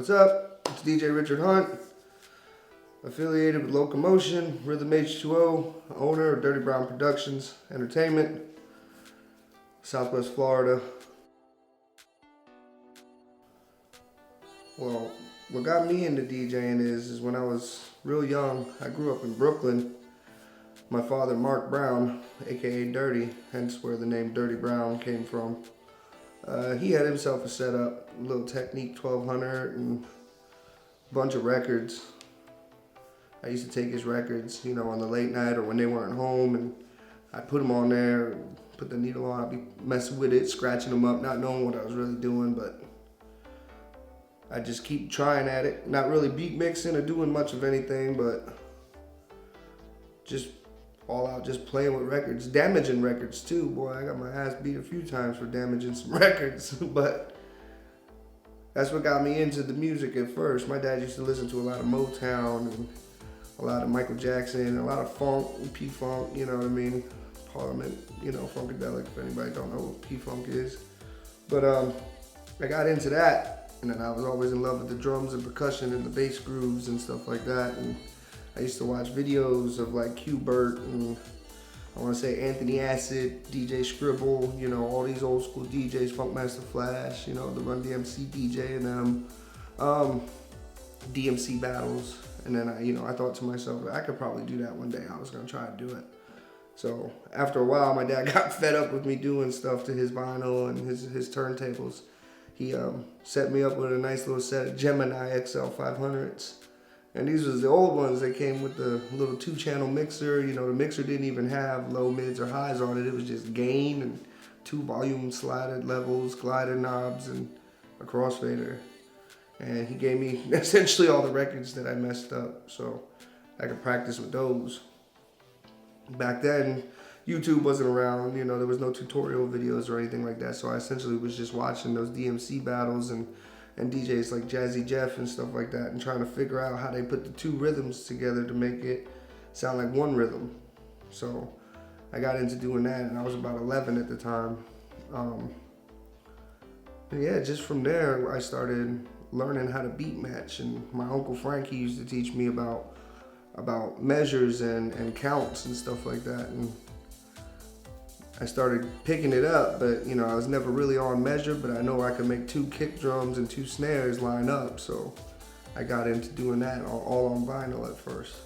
What's up? It's DJ Richard Hunt, affiliated with Locomotion, Rhythm H2O, owner of Dirty Brown Productions Entertainment, Southwest Florida. Well, what got me into DJing is when I was real young, I grew up in Brooklyn. My father, Mark Brown, aka Dirty, hence where the name Dirty Brown came from. He had himself a setup, a little Technique 1200 and a bunch of records. I used to take his records, on the late night or when they weren't home, and I'd put them on there, put the needle on, I'd be messing with it, scratching them up, not knowing what I was really doing, but I just keep trying at it. Not really beat mixing or doing much of anything, but just all out just playing with records, damaging records too. Boy, I got my ass beat a few times for damaging some records, but that's what got me into the music at first. My dad used to listen to a lot of Motown and a lot of Michael Jackson, a lot of funk, P-Funk, you know what I mean? Parliament, Funkadelic, if anybody don't know what P-Funk is. But I got into that, and then I was always in love with the drums and percussion and the bass grooves and stuff like that. And I used to watch videos of like Q-Bert and I want to say Anthony Acid, DJ Scribble, all these old school DJs, Funkmaster Flash, the Run DMC DJ and them, DMC battles. And then I thought to myself, I could probably do that one day. I was gonna try to do it. So after a while, my dad got fed up with me doing stuff to his vinyl and his turntables. He set me up with a nice little set of Gemini XL 500s. And these was the old ones that came with the little 2-channel mixer. The mixer didn't even have low, mids, or highs on it. It was just gain and 2 volume slided levels, glider knobs, and a crossfader. And he gave me essentially all the records that I messed up, so I could practice with those. Back then, YouTube wasn't around. There was no tutorial videos or anything like that. So I essentially was just watching those DMC battles and DJs like Jazzy Jeff and stuff like that, and trying to figure out how they put the 2 rhythms together to make it sound like one rhythm. So I got into doing that, and I was about 11 at the time. Yeah, just from there I started learning how to beat match, and my Uncle Frank, he used to teach me about measures and counts and stuff like that, and I started picking it up, but I was never really on measure, but I know I could make 2 kick drums and 2 snares line up, so I got into doing that all on vinyl at first.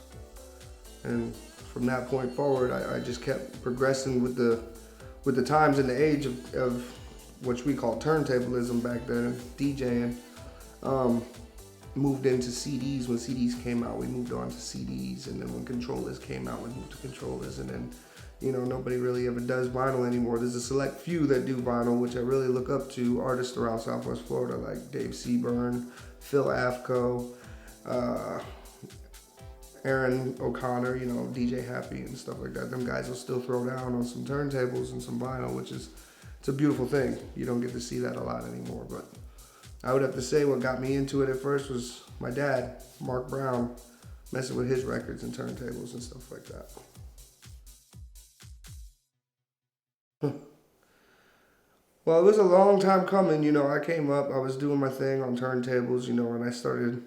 And from that point forward, I just kept progressing with the times and the age of what we call turntablism back then, DJing. Moved into CDs. When CDs came out, we moved on to CDs, and then when controllers came out, we moved to controllers, and then nobody really ever does vinyl anymore. There's a select few that do vinyl, which I really look up to, artists around Southwest Florida like Dave Seaburn, Phil Afko, Aaron O'Connor, DJ Happy and stuff like that. Them guys will still throw down on some turntables and some vinyl, which is, it's a beautiful thing. You don't get to see that a lot anymore, but I would have to say what got me into it at first was my dad, Mark Brown, messing with his records and turntables and stuff like that. Well, it was a long time coming. I came up, I was doing my thing on turntables, and I started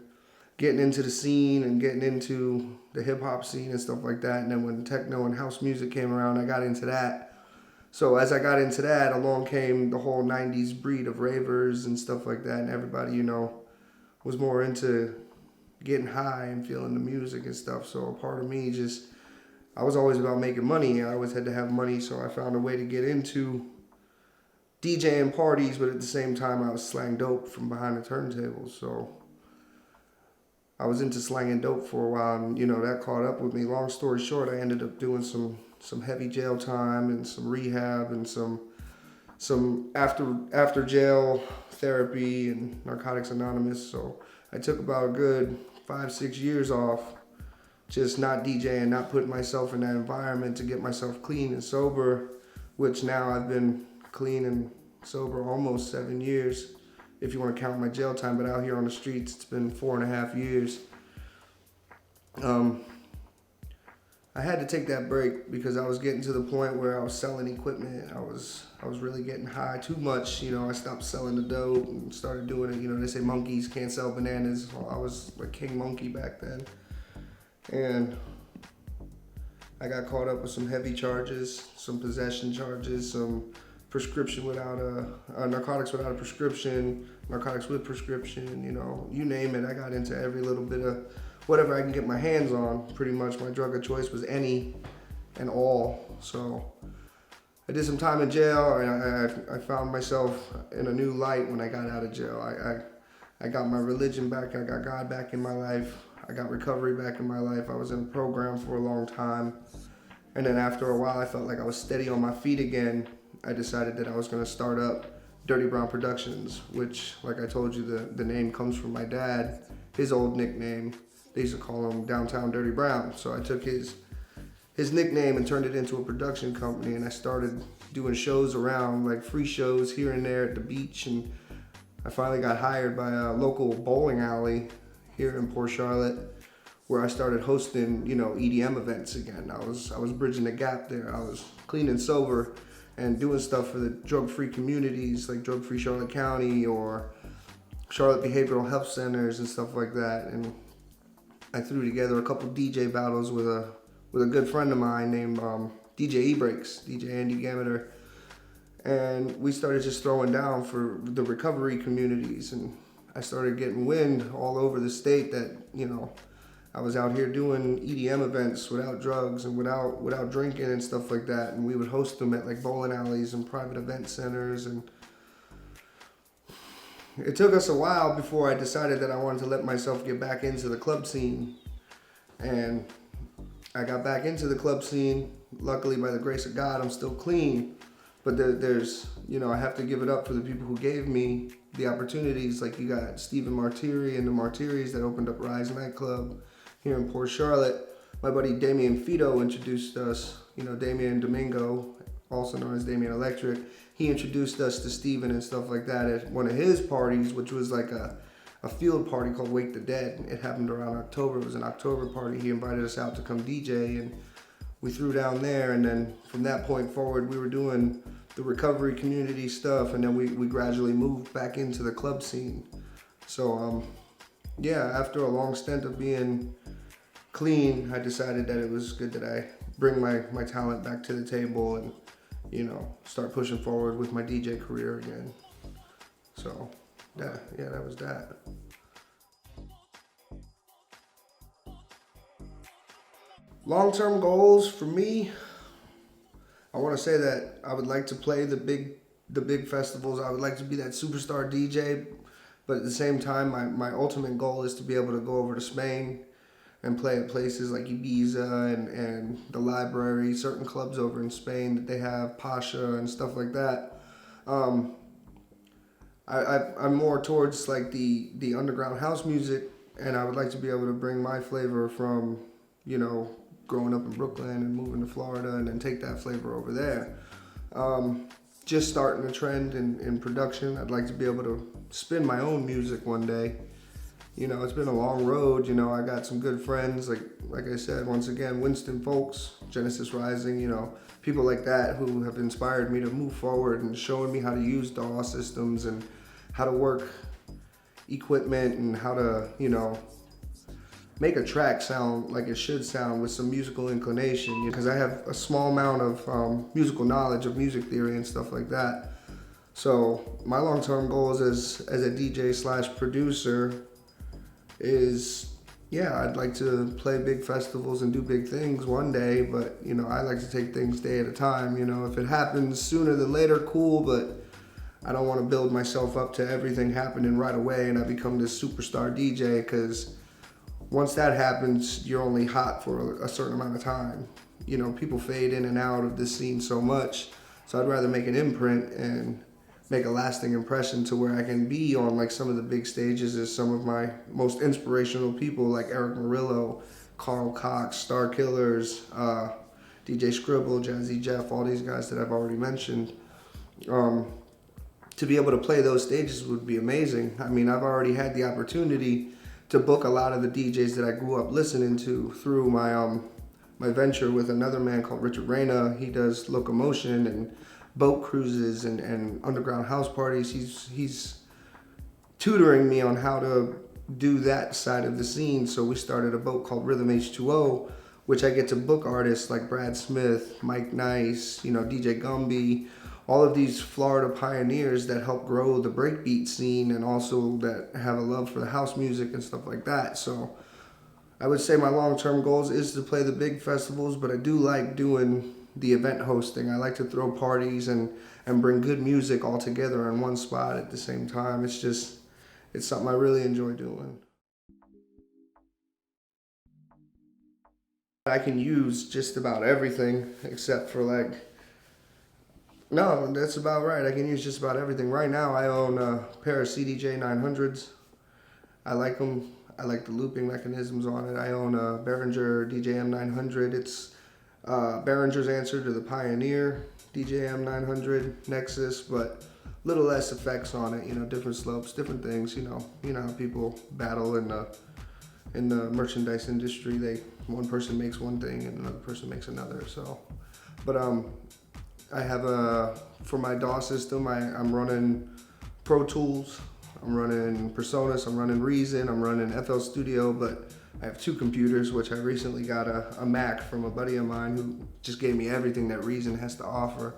getting into the scene and getting into the hip hop scene and stuff like that. And then when techno and house music came around, I got into that. So as I got into that, along came the whole 90s breed of ravers and stuff like that. And everybody, was more into getting high and feeling the music and stuff. So a part of me I was always about making money. I always had to have money. So I found a way to get into DJing parties, but at the same time, I was slang dope from behind the turntables. So I was into slanging dope for a while, and that caught up with me. Long story short, I ended up doing some heavy jail time and some rehab and some after jail therapy and Narcotics Anonymous. So I took about a good 5-6 years off, just not DJing, not putting myself in that environment to get myself clean and sober, which now I've been clean and sober almost 7 years, if you want to count my jail time. But out here on the streets, it's been 4.5 years. I had to take that break because I was getting to the point where I was selling equipment. I was really getting high too much. You know, I stopped selling the dope and started doing it. You know, they say monkeys can't sell bananas. Well, I was like King Monkey back then. And I got caught up with some heavy charges, some possession charges, some prescription without narcotics without a prescription, narcotics with prescription, you know, you name it. I got into every little bit of whatever I can get my hands on. Pretty much my drug of choice was any and all. So I did some time in jail, and I found myself in a new light when I got out of jail. I got my religion back. I got God back in my life. I got recovery back in my life. I was in a program for a long time. And then after a while, I felt like I was steady on my feet again. I decided that I was going to start up Dirty Brown Productions, which, like I told you, the name comes from my dad, his old nickname. They used to call him Downtown Dirty Brown. So I took his nickname and turned it into a production company, and I started doing shows around, like free shows here and there at the beach. And I finally got hired by a local bowling alley here in Port Charlotte, where I started hosting, you know, EDM events again. I was bridging the gap there. I was clean and sober and doing stuff for the drug-free communities, like Drug-Free Charlotte County or Charlotte Behavioral Health Centers and stuff like that. And I threw together a couple DJ battles with a good friend of mine named DJ E-Breaks, DJ Andy Gameter. And we started just throwing down for the recovery communities. And I started getting wind all over the state that, you know, I was out here doing EDM events without drugs and without drinking and stuff like that. And we would host them at like bowling alleys and private event centers. And it took us a while before I decided that I wanted to let myself get back into the club scene. And I got back into the club scene. Luckily, by the grace of God, I'm still clean. But there's, you know, I have to give it up for the people who gave me the opportunities. Like you got Stephen Martiri and the Martiris that opened up Rise nightclub here in Port Charlotte. My buddy Damien Fito introduced us, you know, Damien Domingo, also known as Damien Electric. He introduced us to Stephen and stuff like that at one of his parties, which was like a field party called Wake the Dead. It happened around October. It was an October party. He invited us out to come DJ, and we threw down there. And then from that point forward, we were doing the recovery community stuff, and then we gradually moved back into the club scene. So yeah, after a long stint of being clean, I decided that it was good that I bring my talent back to the table and, you know, start pushing forward with my DJ career again. So yeah, that was that. Long-term goals for me, I want to say that I would like to play the big festivals. I would like to be that superstar DJ, but at the same time, my ultimate goal is to be able to go over to Spain and play at places like Ibiza and the Library, certain clubs over in Spain that they have, Pasha and stuff like that. I'm more towards like the underground house music, and I would like to be able to bring my flavor from, you know, growing up in Brooklyn and moving to Florida, and then take that flavor over there. Just starting a trend in production. I'd like to be able to spin my own music one day. You know, it's been a long road. You know, I got some good friends, like I said, once again, Winston Folks, Genesis Rising, you know, people like that who have inspired me to move forward and showing me how to use DAW systems and how to work equipment and how to, you know, make a track sound like it should sound with some musical inclination, because I have a small amount of musical knowledge of music theory and stuff like that. So my long-term goals as a DJ / producer is, yeah, I'd like to play big festivals and do big things one day, but, you know, I like to take things day at a time. You know, if it happens sooner than later, cool, but I don't want to build myself up to everything happening right away and I become this superstar DJ, because once that happens, you're only hot for a certain amount of time. You know, people fade in and out of this scene so much, so I'd rather make an imprint and make a lasting impression to where I can be on like some of the big stages as some of my most inspirational people like Eric Murillo, Carl Cox, Star Killers, DJ Scribble, Jazzy Jeff, all these guys that I've already mentioned. To be able to play those stages would be amazing. I mean, I've already had the opportunity to book a lot of the DJs that I grew up listening to through my my venture with another man called Richard Reyna. He does locomotion and boat cruises and underground house parties. He's tutoring me on how to do that side of the scene. So we started a boat called Rhythm H2O, which I get to book artists like Brad Smith, Mike Nice, DJ Gumby, all of these Florida pioneers that help grow the breakbeat scene and also that have a love for the house music and stuff like that. So I would say my long-term goals is to play the big festivals, but I do like doing the event hosting. I like to throw parties and bring good music all together in one spot at the same time. It's something I really enjoy doing. I can use just about everything except for no, that's about right. I can use just about everything. Right now I own a pair of CDJ 900s. I like them. I like the looping mechanisms on it. I own a Behringer DJM 900. It's Behringer's answer to the Pioneer DJM 900 Nexus, but little less effects on it. Different slopes, different things. You know how people battle in the merchandise industry. One person makes one thing and another person makes another. So, but I have for my DAW system, I'm running Pro Tools, I'm running PreSonus, I'm running Reason, I'm running FL Studio, but I have two computers, which I recently got a Mac from a buddy of mine who just gave me everything that Reason has to offer.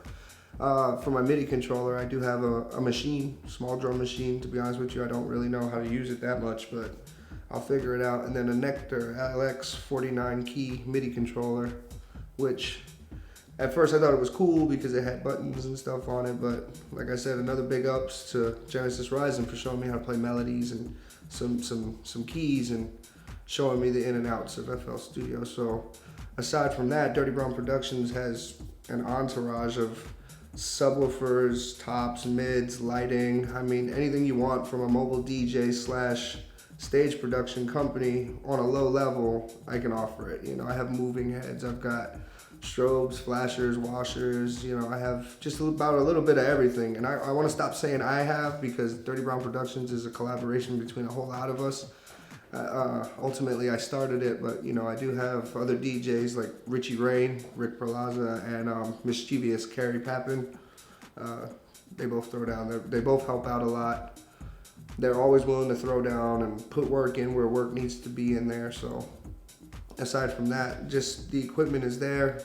For my MIDI controller, I do have a machine, small drum machine. To be honest with you, I don't really know how to use it that much, but I'll figure it out. And then a Nectar LX 49 key MIDI controller, which at first I thought it was cool because it had buttons and stuff on it, but like I said, another big ups to Genesis Rising for showing me how to play melodies and some keys and showing me the in and outs of FL Studio. So aside from that, Dirty Brown Productions has an entourage of subwoofers, tops, mids, lighting. I mean, anything you want from a mobile DJ / stage production company on a low level, I can offer it. I have moving heads, I've got strobes, flashers, washers. I have just about a little bit of everything. And I want to stop saying I have, because Dirty Brown Productions is a collaboration between a whole lot of us. Ultimately, I started it, but I do have other DJs like Richie Rain, Rick Perlaza, and Mischievous Carrie Pappin. They both throw down. They both help out a lot. They're always willing to throw down and put work in where work needs to be in there. So aside from that, just the equipment is there.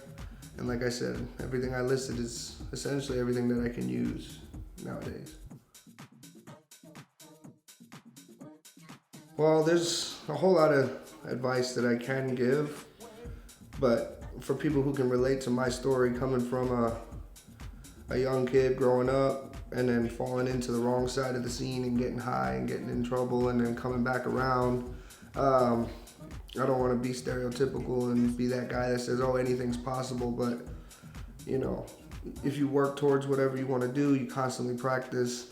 And like I said, everything I listed is essentially everything that I can use nowadays. Well, there's a whole lot of advice that I can give, but for people who can relate to my story, coming from a young kid growing up and then falling into the wrong side of the scene and getting high and getting in trouble and then coming back around, I don't want to be stereotypical and be that guy that says, oh, anything's possible, but if you work towards whatever you want to do, you constantly practice,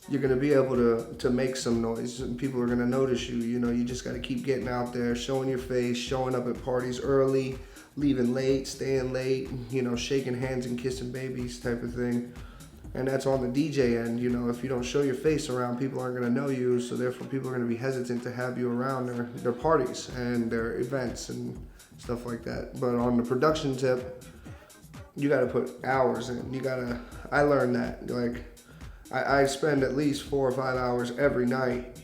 you're going to be able to make some noise and people are going to notice you. You just got to keep getting out there, showing your face, showing up at parties early, leaving late, staying late, shaking hands and kissing babies type of thing. And that's on the DJ end. If you don't show your face around, people aren't going to know you, so therefore people are going to be hesitant to have you around their parties and their events and stuff like that. But on the production tip, you got to put hours in. I learned that. I spend at least 4 or 5 hours every night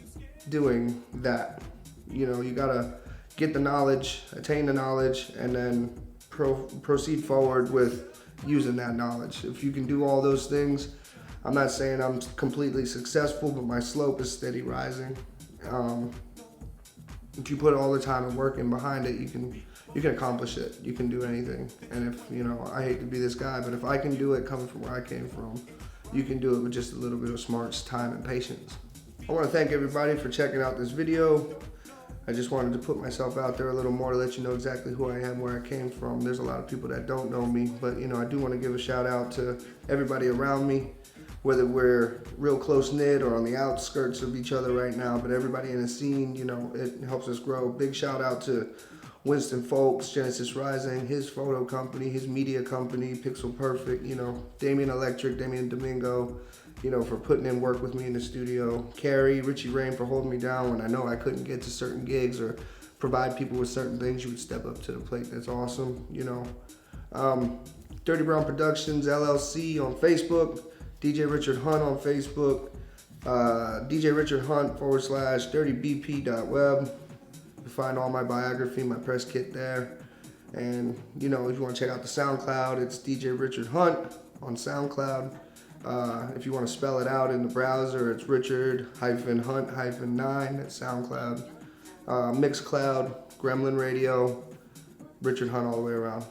doing that. You got to get the knowledge, attain the knowledge, and then proceed forward with using that knowledge. If you can do all those things, I'm not saying I'm completely successful, but my slope is steady rising. If you put all the time and work in behind it, you can accomplish it. You can do anything. And if, I hate to be this guy, but if I can do it coming from where I came from, you can do it with just a little bit of smarts, time, and patience. I want to thank everybody for checking out this video. I just wanted to put myself out there a little more to let you know exactly who I am, where I came from. There's a lot of people that don't know me, but I do want to give a shout out to everybody around me, whether we're real close knit or on the outskirts of each other right now, but everybody in the scene, it helps us grow. Big shout out to Winston Folks, Genesis Rising, his photo company, his media company, Pixel Perfect, Damien Electric, Damien Domingo, for putting in work with me in the studio. Carrie, Richie Rain for holding me down when I know I couldn't get to certain gigs or provide people with certain things, you would step up to the plate. That's awesome, you know. Dirty Brown Productions LLC on Facebook, DJ Richard Hunt on Facebook, DJ Richard Hunt /dirtybp.web. You find all my biography, my press kit there. And, you know, if you want to check out the SoundCloud, it's DJ Richard Hunt on SoundCloud. If you want to spell it out in the browser, it's Richard-Hunt-9 at SoundCloud. Mixcloud, Gremlin Radio, Richard Hunt all the way around.